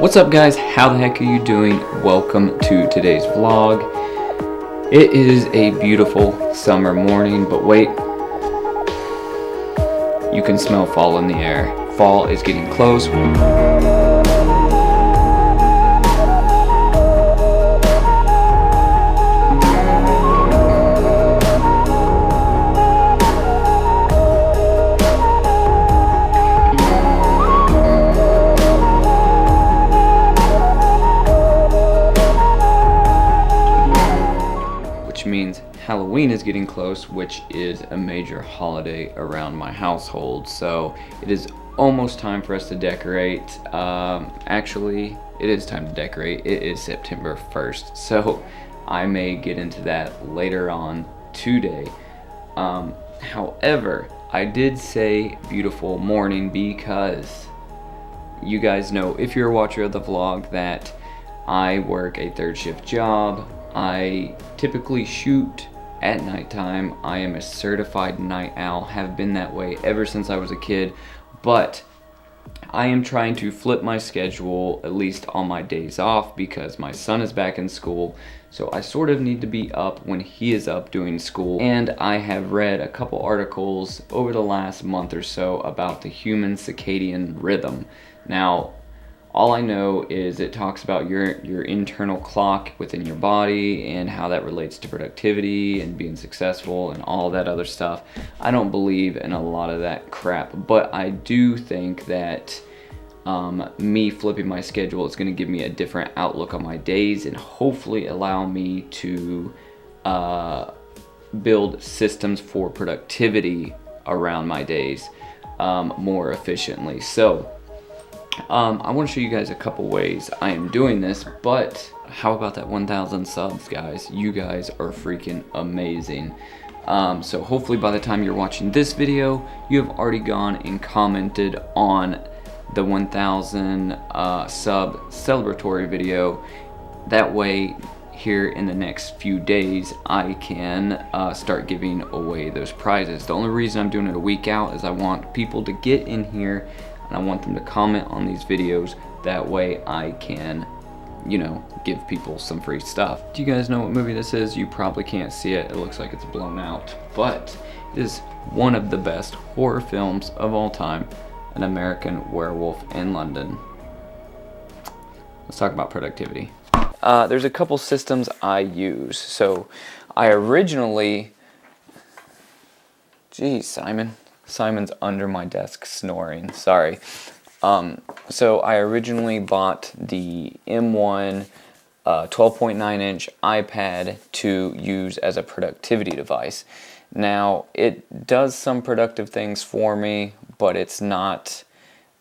What's up guys, how the heck are you doing? Welcome to today's vlog. It is a beautiful summer morning, but wait, you can smell fall in the air. Fall is getting close. Means Halloween is getting close, which is a major holiday around my household. So it is almost time for us to decorate. Actually, it is time to decorate. It is September 1st, so I may get into that later on today. However, I did say beautiful morning because you guys know, if you're a watcher of the vlog, that I work a third shift job. I typically shoot at nighttime. I am a certified night owl, have been that way ever since I was a kid, but I am trying to flip my schedule, at least on my days off, because my son is back in school, so I sort of need to be up when he is up doing school. And I have read a couple articles over the last month or so about the human circadian rhythm. Now, all I know is it talks about your internal clock within your body and how that relates to productivity and being successful and all that other stuff. I don't believe in a lot of that crap, but I do think that me flipping my schedule is going to give me a different outlook on my days and hopefully allow me to build systems for productivity around my days more efficiently. So I want to show you guys a couple ways I am doing this, but how about that 1,000 subs, guys? You guys are freaking amazing. So hopefully by the time you're watching this video, you have already gone and commented on the 1,000 sub celebratory video. That way, here in the next few days, I can start giving away those prizes. The only reason I'm doing it a week out is I want people to get in here and I want them to comment on these videos. That way I can, you know, give people some free stuff. Do you guys know what movie this is? You probably can't see it. It looks like it's blown out, but it is one of the best horror films of all time, An American Werewolf in London. Let's talk about productivity. There's a couple systems I use. So I originally, geez, Simon's under my desk snoring, sorry. So I originally bought the M1 12.9 inch iPad to use as a productivity device. Now, it does some productive things for me, but it's not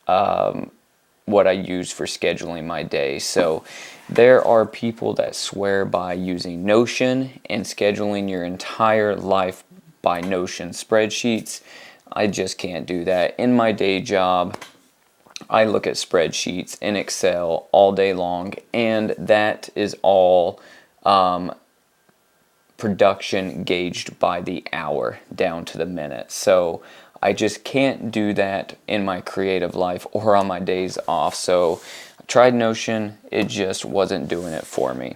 what I use for scheduling my day. So there are people that swear by using Notion and scheduling your entire life by Notion spreadsheets. I just can't do that. In my day job, I look at spreadsheets in Excel all day long, and that is all production gauged by the hour down to the minute. So I just can't do that in my creative life or on my days off. So I tried Notion, it just wasn't doing it for me.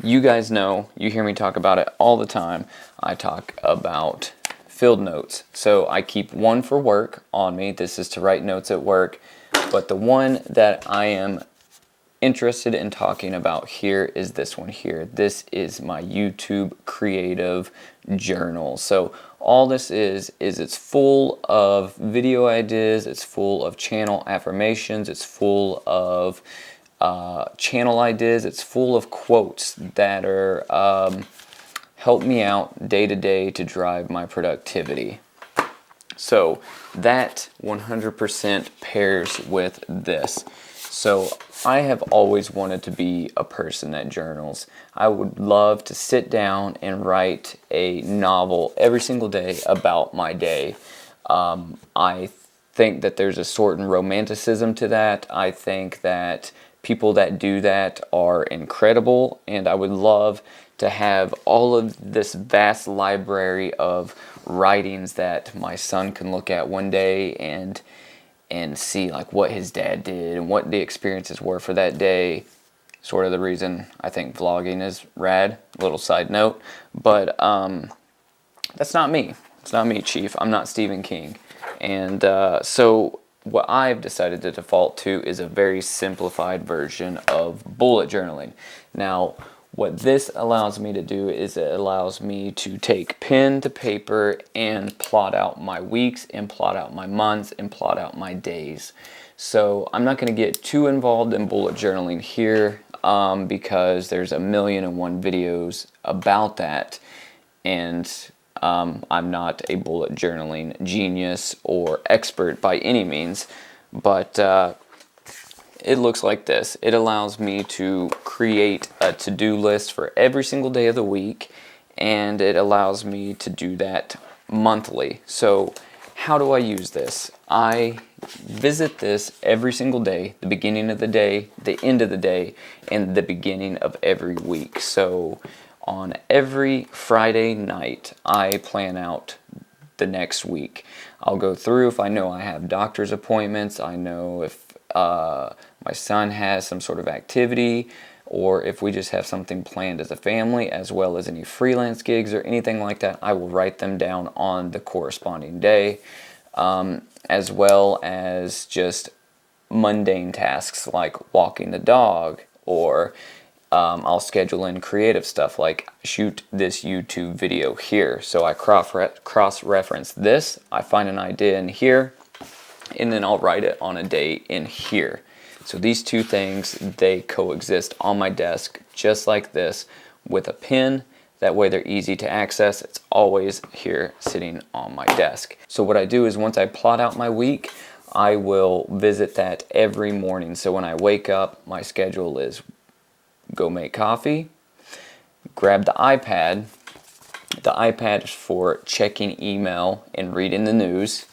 You guys know, you hear me talk about it all the time. I talk about field notes. So I keep one for work on me. This is to write notes at work. But the one that I am interested in talking about here is this one here. This is my YouTube creative journal. So all this is it's full of video ideas, it's full of channel affirmations, it's full of channel ideas, it's full of quotes that are help me out day to day to drive my productivity. So that 100% pairs with this. So I have always wanted to be a person that journals. I would love to sit down and write a novel every single day about my day. I think that there's a certain romanticism to that. I think that people that do that are incredible, and I would love to have all of this vast library of writings that my son can look at one day and and see like what his dad did and what the experiences were for that day. Sort of the reason I think vlogging is rad. Little side note, but that's not me. It's not me, Chief. I'm not Stephen King. And so what I've decided to default to is a very simplified version of bullet journaling. Now, what this allows me to do is it allows me to take pen to paper and plot out my weeks and plot out my months and plot out my days. So I'm not going to get too involved in bullet journaling here because there's 1,000,001 videos about that, and I'm not a bullet journaling genius or expert by any means, but it looks like this. It allows me to create a to-do list for every single day of the week, and it allows me to do that monthly. So how do I use this? I visit this every single day, the beginning of the day, the end of the day, and the beginning of every week. So on every Friday night, I plan out the next week. I'll go through if I know I have doctor's appointments, I know if my son has some sort of activity, or if we just have something planned as a family, as well as any freelance gigs or anything like that. I will write them down on the corresponding day, as well as just mundane tasks like walking the dog, or I'll schedule in creative stuff like shoot this YouTube video here. So I cross-reference this, I find an idea in here, and then I'll write it on a day in here. So these two things, they coexist on my desk just like this with a pen. That way they're easy to access. It's always here sitting on my desk. So what I do is once I plot out my week, I will visit that every morning. So when I wake up, my schedule is go make coffee, grab the iPad. The iPad is for checking email and reading the news,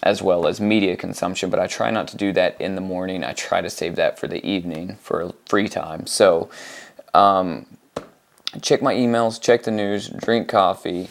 as well as media consumption, but I try not to do that in the morning. I try to save that for the evening for free time. So check my emails, check the news, drink coffee,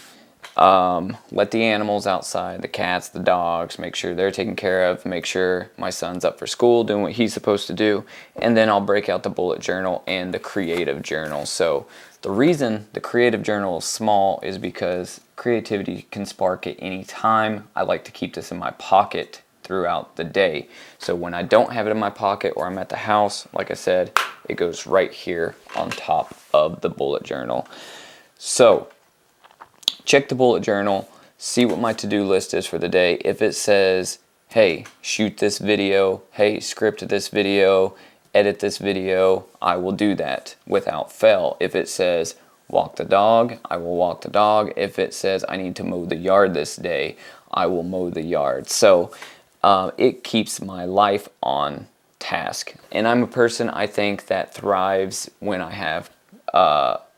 let the animals outside, the cats, the dogs, make sure they're taken care of, make sure my son's up for school, doing what he's supposed to do, and then I'll break out the bullet journal and the creative journal. So the reason the creative journal is small is because creativity can spark at any time. I like to keep this in my pocket throughout the day. So when I don't have it in my pocket or I'm at the house, like I said, it goes right here on top of the bullet journal. So check the bullet journal, see what my to-do list is for the day. If it says, hey, shoot this video, hey, script this video, edit this video, I will do that without fail. If it says walk the dog, I will walk the dog. If it says I need to mow the yard this day, I will mow the yard. So it keeps my life on task. And I'm a person, I think, that thrives when I have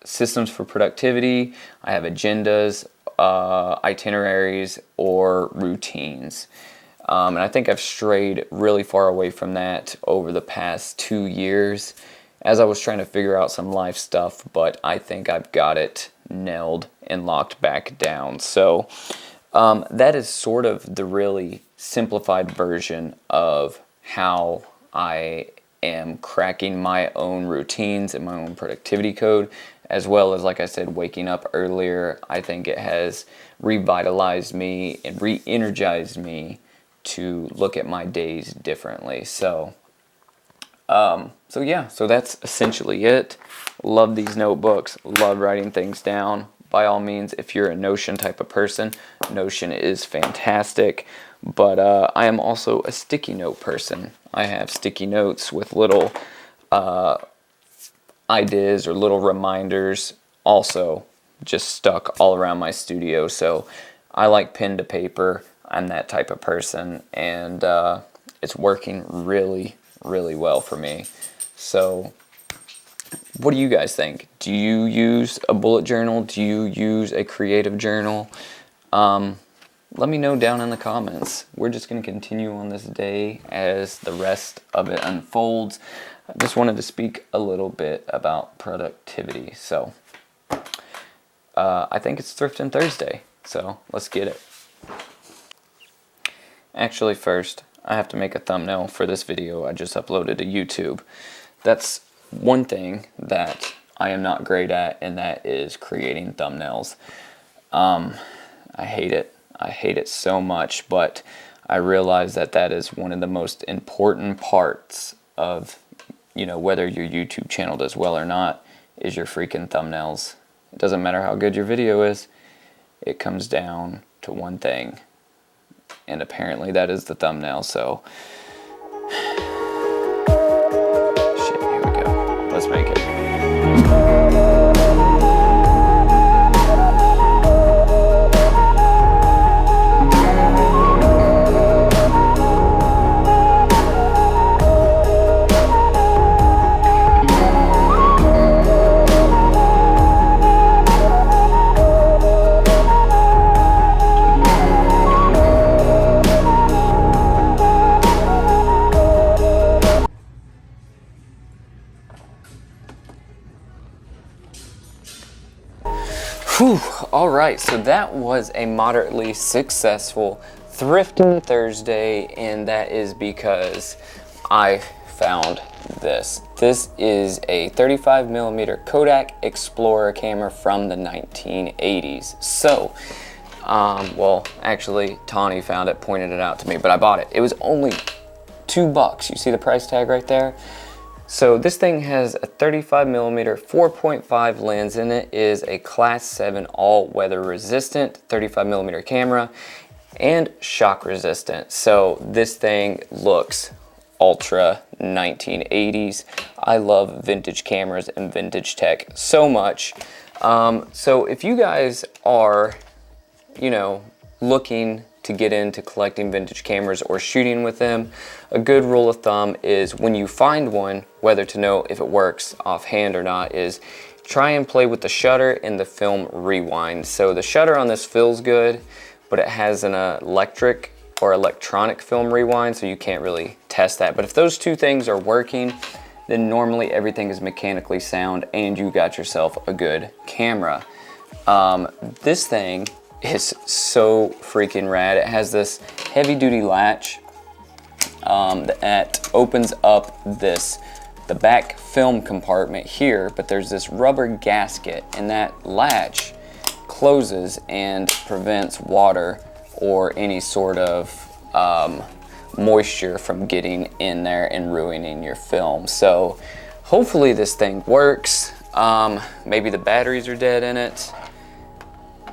systems for productivity, I have agendas, itineraries, or routines. And I think I've strayed really far away from that over the past 2 years as I was trying to figure out some life stuff, but I think I've got it nailed and locked back down. So that is sort of the really simplified version of how I am cracking my own routines and my own productivity code, as well as, like I said, waking up earlier. I think it has revitalized me and re-energized me to look at my days differently. So yeah, so that's essentially it. Love these notebooks, love writing things down. By all means, if you're a Notion type of person, Notion is fantastic. But I am also a sticky note person. I have sticky notes with little ideas or little reminders also just stuck all around my studio. So I like pen to paper. I'm that type of person, and it's working really, really well for me. So what do you guys think? Do you use a bullet journal? Do you use a creative journal? Let me know down in the comments. We're just going to continue on this day as the rest of it unfolds. I just wanted to speak a little bit about productivity. So I think it's Thrifting Thursday, so let's get it. actually first, I have to make a thumbnail for this video I just uploaded to YouTube. That's one thing that I am not great at, and that is creating thumbnails. I hate it. I hate it so much, but I realize that that is one of the most important parts of, you know, whether your YouTube channel does well or not, is your freaking thumbnails. It doesn't matter how good your video is, it comes down to one thing, and apparently that is the thumbnail. So shit, here we go. Let's make it. Whew, all right, so that was a moderately successful thrifting Thursday, and that is because I found this. This is a 35mm Kodak Explorer camera from the 1980s. So, well, actually, Tawny found it, pointed it out to me, but I bought it. It was only $2. You see the price tag right there? So this thing has a 35mm 4.5 lens, and it is a class 7 all weather resistant 35mm camera and shock resistant. So this thing looks ultra 1980s. I love vintage cameras and vintage tech so much. So if you guys are, you know, looking to get into collecting vintage cameras or shooting with them, a good rule of thumb is when you find one, whether to know if it works offhand or not, is try and play with the shutter and the film rewind. So the shutter on this feels good, but it has an electric or electronic film rewind, so you can't really test that. But if those two things are working, then normally everything is mechanically sound and you got yourself a good camera. This thing is so freaking rad. It has this heavy duty latch that opens up the back film compartment here, but there's this rubber gasket, and that latch closes and prevents water or any sort of moisture from getting in there and ruining your film. So hopefully this thing works. Maybe the batteries are dead in it.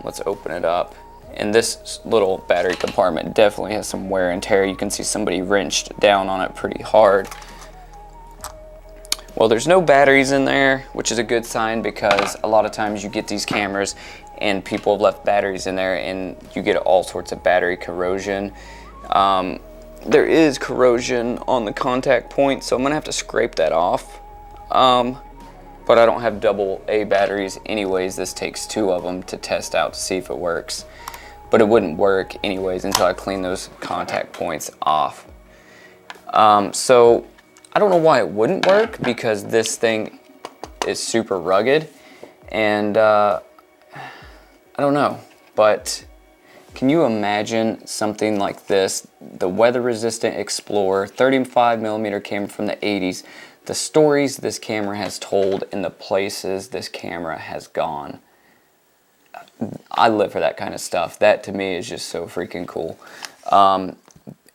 Let's open it up. And this little battery compartment definitely has some wear and tear. You can see somebody wrenched down on it pretty hard. Well, there's no batteries in there, which is a good sign, because a lot of times you get these cameras and people have left batteries in there and you get all sorts of battery corrosion. There is corrosion on the contact point, so I'm gonna have to scrape that off. But I don't have double A batteries anyways. This takes 2 of them to test out to see if it works. But it wouldn't work anyways until I clean those contact points off. So I don't know why it wouldn't work, because this thing is super rugged, and I don't know, but can you imagine something like this? The weather resistant Explorer 35mm camera from the 80s. The stories this camera has told and the places this camera has gone. I live for that kind of stuff. That to me is just so freaking cool. And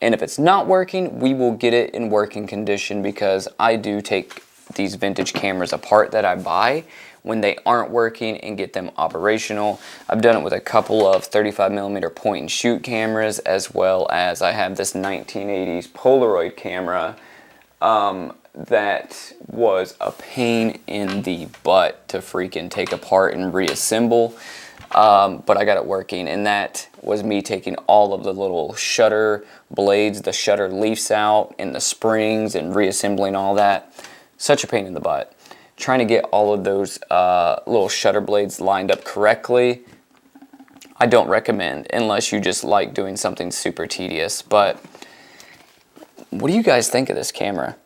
if it's not working, we will get it in working condition, because I do take these vintage cameras apart that I buy when they aren't working and get them operational. I've done it with a couple of 35mm point and shoot cameras, as well as I have this 1980s Polaroid camera that was a pain in the butt to freaking take apart and reassemble. But I got it working, and that was me taking all of the little shutter blades, the shutter leaves out, and the springs, and reassembling all that. Such a pain in the butt. Trying to get all of those little shutter blades lined up correctly, I don't recommend, unless you just like doing something super tedious. But what do you guys think of this camera?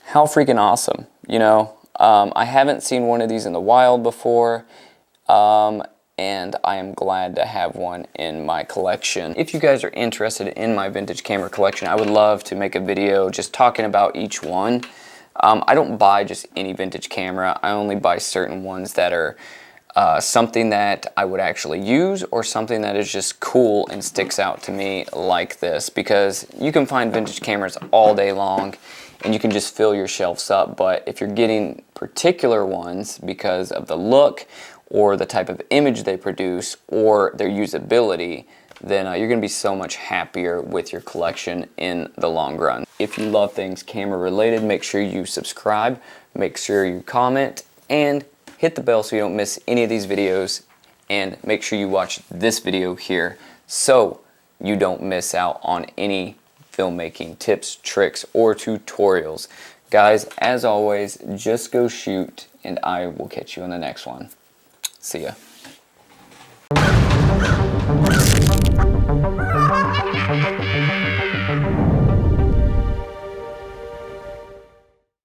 How freaking awesome, you know? I haven't seen one of these in the wild before. and I am glad to have one in my collection. If you guys are interested in my vintage camera collection, I would love to make a video just talking about each one. I don't buy just any vintage camera. I only buy certain ones that are something that I would actually use, or something that is just cool and sticks out to me like this, because you can find vintage cameras all day long and you can just fill your shelves up. But if you're getting particular ones because of the look or the type of image they produce or their usability, then you're going to be so much happier with your collection in the long run. If you love things camera related, make sure you subscribe, make sure you comment, and hit the bell so you don't miss any of these videos, and make sure you watch this video here so you don't miss out on any filmmaking tips, tricks, or tutorials. Guys, as always, just go shoot, and I will catch you on the next one. See ya.